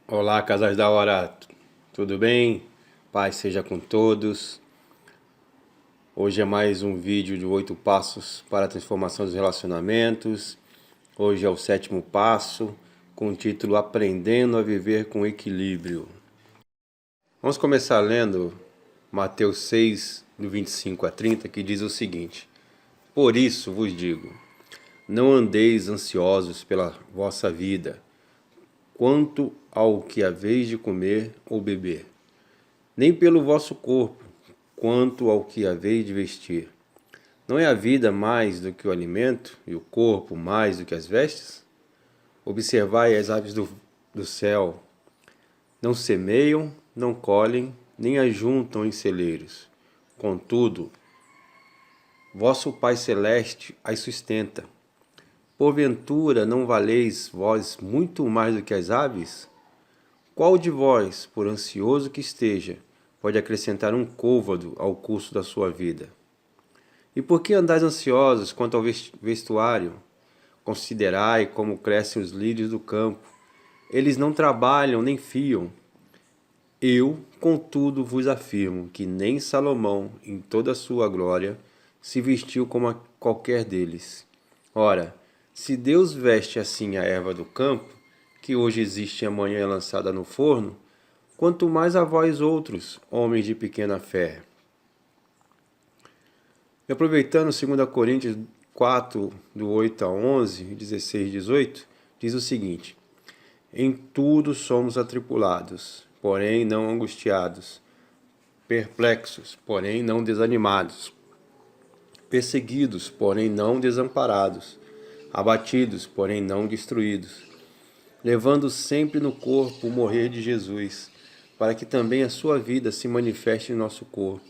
Olá, casais da hora, tudo bem? Paz seja com todos. Hoje é mais um vídeo de 8 passos para a transformação dos relacionamentos. Hoje é o 7º passo, com o título Aprendendo a Viver com Equilíbrio. Vamos começar lendo Mateus 6, do 25 a 30, que diz o seguinte: Por isso vos digo, não andeis ansiosos pela vossa vida, quanto ao que haveis de comer ou beber, nem pelo vosso corpo, quanto ao que haveis de vestir. Não é a vida mais do que o alimento, e o corpo mais do que as vestes? Observai as aves do céu, não semeiam, não colhem, nem ajuntam em celeiros. Contudo, vosso Pai Celeste as sustenta. Porventura não valeis vós muito mais do que as aves? Qual de vós, por ansioso que esteja, pode acrescentar um côvado ao curso da sua vida? E por que andais ansiosos quanto ao vestuário? Considerai como crescem os lírios do campo. Eles não trabalham nem fiam. Eu, contudo, vos afirmo que nem Salomão, em toda a sua glória, se vestiu como qualquer deles. Ora, se Deus veste assim a erva do campo, que hoje existe e amanhã é lançada no forno, quanto mais a vós outros, homens de pequena fé. E aproveitando 2 Coríntios 4, do 8 a 11, 16 e 18, diz o seguinte: Em tudo somos atribulados, porém não angustiados, perplexos, porém não desanimados, perseguidos, porém não desamparados, abatidos, porém não destruídos, levando sempre no corpo o morrer de Jesus, para que também a sua vida se manifeste em nosso corpo.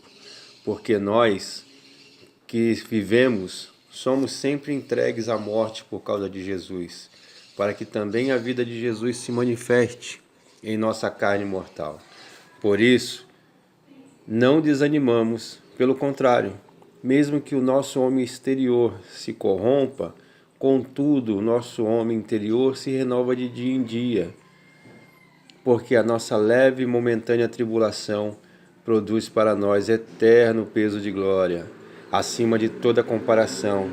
Porque nós, que vivemos, somos sempre entregues à morte por causa de Jesus, para que também a vida de Jesus se manifeste em nossa carne mortal. Por isso, não desanimamos, pelo contrário, mesmo que o nosso homem exterior se corrompa, contudo, o nosso homem interior se renova de dia em dia, porque a nossa leve e momentânea tribulação produz para nós eterno peso de glória, acima de toda comparação,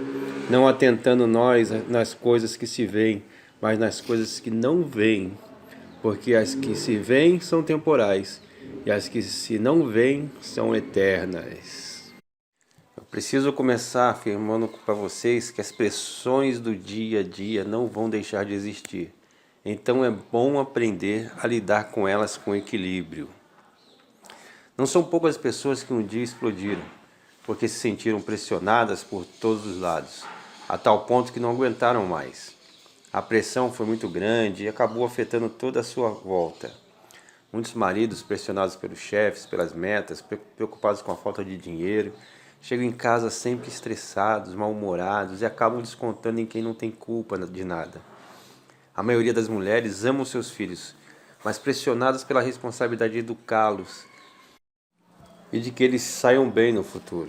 não atentando nós nas coisas que se veem, mas nas coisas que não veem, porque as que se veem são temporais, e as que se não veem são eternas. Eu preciso começar afirmando para vocês que as pressões do dia a dia não vão deixar de existir. Então é bom aprender a lidar com elas com equilíbrio. Não são poucas pessoas que um dia explodiram, porque se sentiram pressionadas por todos os lados, a tal ponto que não aguentaram mais. A pressão foi muito grande e acabou afetando toda a sua volta. Muitos maridos pressionados pelos chefes, pelas metas, preocupados com a falta de dinheiro, chegam em casa sempre estressados, mal-humorados e acabam descontando em quem não tem culpa de nada. A maioria das mulheres ama os seus filhos, mas pressionadas pela responsabilidade de educá-los e de que eles saiam bem no futuro.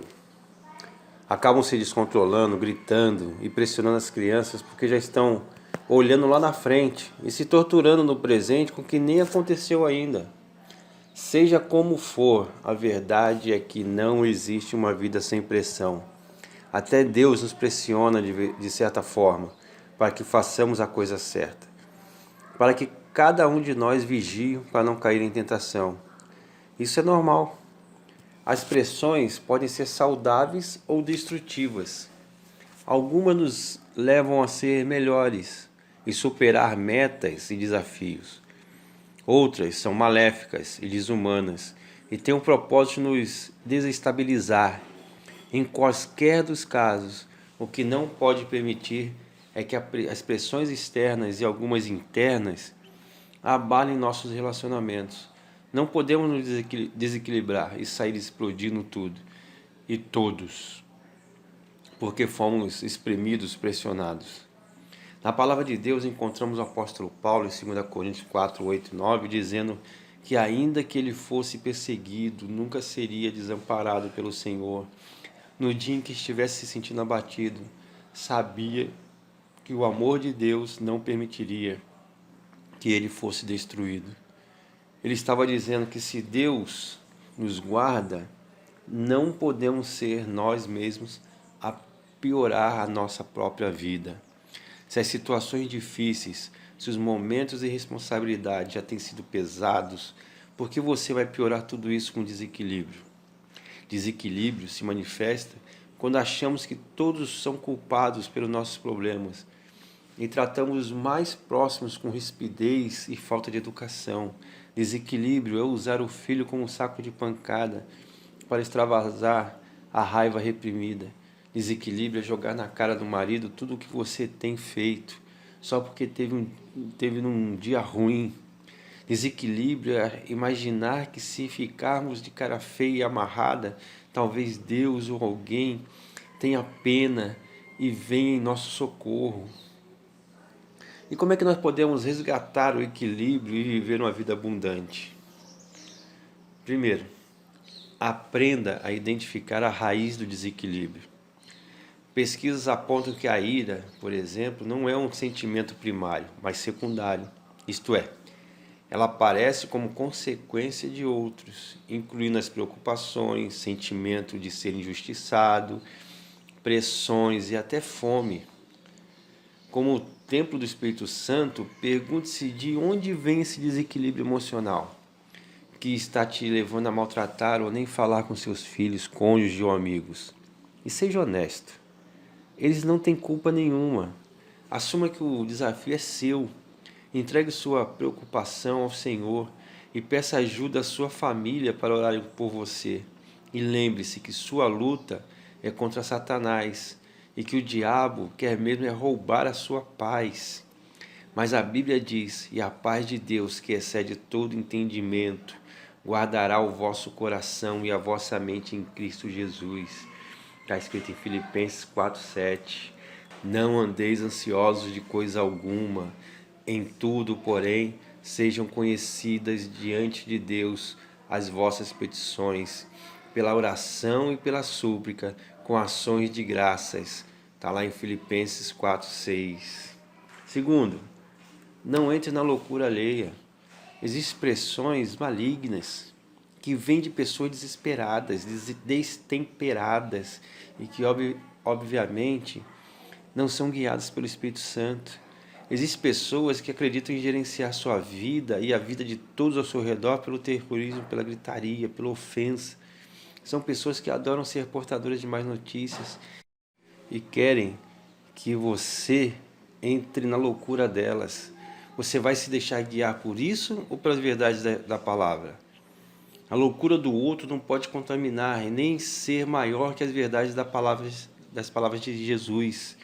Acabam se descontrolando, gritando e pressionando as crianças porque já estão olhando lá na frente e se torturando no presente com o que nem aconteceu ainda. Seja como for, a verdade é que não existe uma vida sem pressão. Até Deus nos pressiona de certa forma, para que façamos a coisa certa. Para que cada um de nós vigie para não cair em tentação. Isso é normal. As pressões podem ser saudáveis ou destrutivas. Algumas nos levam a ser melhores e superar metas e desafios. Outras são maléficas e desumanas e têm o propósito de nos desestabilizar. Em quaisquer dos casos, o que não pode permitir é que as pressões externas e algumas internas abalem nossos relacionamentos. Não podemos nos desequilibrar e sair explodindo tudo e todos, porque fomos espremidos, pressionados. Na palavra de Deus encontramos o apóstolo Paulo em 2 Coríntios 4, 8 e 9, dizendo que ainda que ele fosse perseguido, nunca seria desamparado pelo Senhor. No dia em que estivesse se sentindo abatido, sabia que o amor de Deus não permitiria que ele fosse destruído. Ele estava dizendo que se Deus nos guarda, não podemos ser nós mesmos a piorar a nossa própria vida. Se as situações difíceis, se os momentos de responsabilidade já têm sido pesados, por que você vai piorar tudo isso com desequilíbrio? Desequilíbrio se manifesta quando achamos que todos são culpados pelos nossos problemas e tratamos os mais próximos com rispidez e falta de educação. Desequilíbrio é usar o filho como um saco de pancada para extravasar a raiva reprimida. Desequilíbrio é jogar na cara do marido tudo o que você tem feito, só porque teve um dia ruim. Desequilíbrio é imaginar que se ficarmos de cara feia e amarrada, talvez Deus ou alguém tenha pena e venha em nosso socorro. E como é que nós podemos resgatar o equilíbrio e viver uma vida abundante? Primeiro, aprenda a identificar a raiz do desequilíbrio. Pesquisas apontam que a ira, por exemplo, não é um sentimento primário, mas secundário. Isto é, ela aparece como consequência de outros, incluindo as preocupações, sentimento de ser injustiçado, pressões e até fome. Como o templo do Espírito Santo, pergunte-se de onde vem esse desequilíbrio emocional que está te levando a maltratar ou nem falar com seus filhos, cônjuges ou amigos. E seja honesto, eles não têm culpa nenhuma. Assuma que o desafio é seu. Entregue sua preocupação ao Senhor e peça ajuda à sua família para orarem por você. E lembre-se que sua luta é contra Satanás e que o diabo quer mesmo é roubar a sua paz. Mas a Bíblia diz: e a paz de Deus, que excede todo entendimento, guardará o vosso coração e a vossa mente em Cristo Jesus. Está escrito em Filipenses 4:7. Não andeis ansiosos de coisa alguma, em tudo, porém, sejam conhecidas diante de Deus as vossas petições, pela oração e pela súplica, com ações de graças. Está lá em Filipenses 4:6. Segundo, não entre na loucura alheia. Existem expressões malignas que vêm de pessoas desesperadas, destemperadas e que obviamente não são guiadas pelo Espírito Santo. Existem pessoas que acreditam em gerenciar sua vida e a vida de todos ao seu redor pelo terrorismo, pela gritaria, pela ofensa. São pessoas que adoram ser portadoras de más notícias e querem que você entre na loucura delas. Você vai se deixar guiar por isso ou pelas verdades da palavra? A loucura do outro não pode contaminar e nem ser maior que as verdades das palavras de Jesus.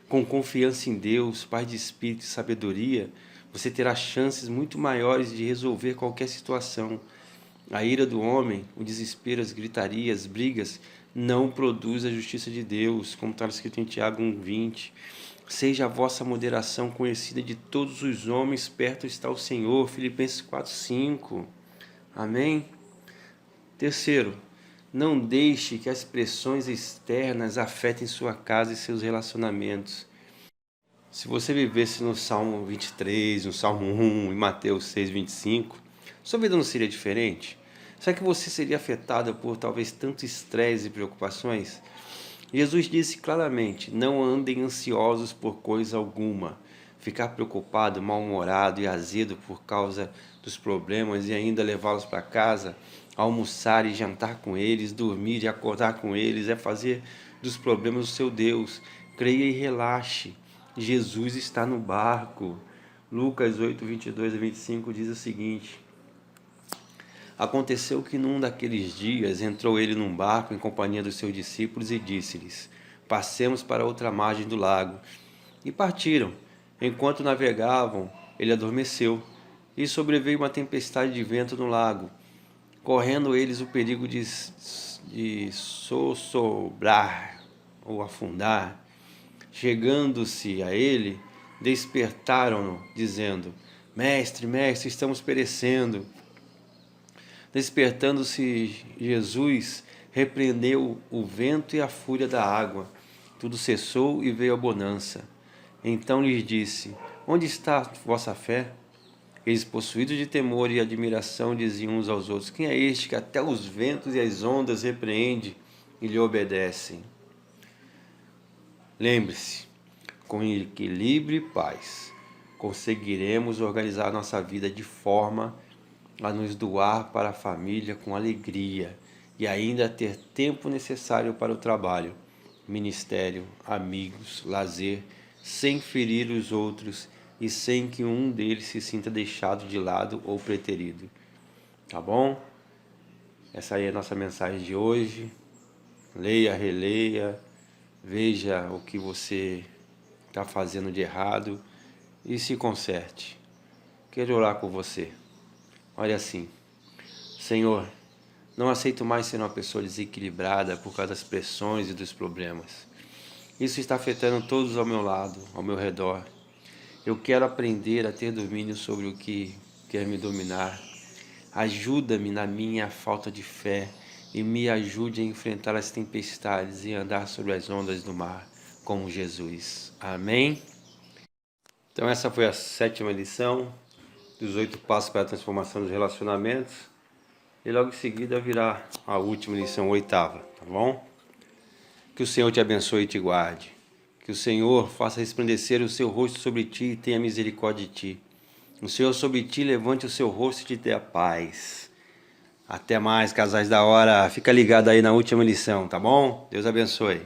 Com confiança em Deus, paz de espírito e sabedoria, você terá chances muito maiores de resolver qualquer situação. A ira do homem, o desespero, as gritarias, as brigas, não produz a justiça de Deus, como está escrito em Tiago 1:20. Seja a vossa moderação conhecida de todos os homens, perto está o Senhor. Filipenses 4:5. Amém? Terceiro, não deixe que as pressões externas afetem sua casa e seus relacionamentos. Se você vivesse no Salmo 23, no Salmo 1 e Mateus 6:25, sua vida não seria diferente? Será que você seria afetado por talvez tanto estresse e preocupações? Jesus disse claramente: não andem ansiosos por coisa alguma. Ficar preocupado, mal-humorado e azedo por causa dos problemas e ainda levá-los para casa, almoçar e jantar com eles, dormir e acordar com eles, é fazer dos problemas o seu Deus. Creia e relaxe. Jesus está no barco. Lucas 8:22-25 diz o seguinte: aconteceu que num daqueles dias entrou ele num barco em companhia dos seus discípulos e disse-lhes: passemos para outra margem do lago. E partiram. Enquanto navegavam, ele adormeceu, e sobreveio uma tempestade de vento no lago, correndo eles o perigo de sossobrar ou afundar. Chegando-se a ele, despertaram-no, dizendo: mestre, mestre, estamos perecendo. Despertando-se Jesus, repreendeu o vento e a fúria da água. Tudo cessou e veio a bonança. Então lhes disse: onde está a vossa fé? Eles, possuídos de temor e admiração, diziam uns aos outros: quem é este que até os ventos e as ondas repreende e lhe obedecem? Lembre-se, com equilíbrio e paz, conseguiremos organizar nossa vida de forma a nos doar para a família com alegria e ainda ter tempo necessário para o trabalho, ministério, amigos, lazer, sem ferir os outros e sem que um deles se sinta deixado de lado ou preterido. Tá bom? Essa aí é a nossa mensagem de hoje. Leia, releia, veja o que você está fazendo de errado e se conserte. Quero orar por você. Olha assim: Senhor, não aceito mais ser uma pessoa desequilibrada por causa das pressões e dos problemas. Isso está afetando todos ao meu lado, ao meu redor. Eu quero aprender a ter domínio sobre o que quer me dominar. Ajuda-me na minha falta de fé e me ajude a enfrentar as tempestades e andar sobre as ondas do mar, como Jesus. Amém? Então essa foi a 7ª lição dos 8 passos para a transformação dos relacionamentos. E logo em seguida virá a última lição, 8ª, tá bom? Que o Senhor te abençoe e te guarde. Que o Senhor faça resplandecer o seu rosto sobre ti e tenha misericórdia de ti. O Senhor sobre ti levante o seu rosto e te dê a paz. Até mais, casais da hora. Fica ligado aí na última lição, tá bom? Deus abençoe.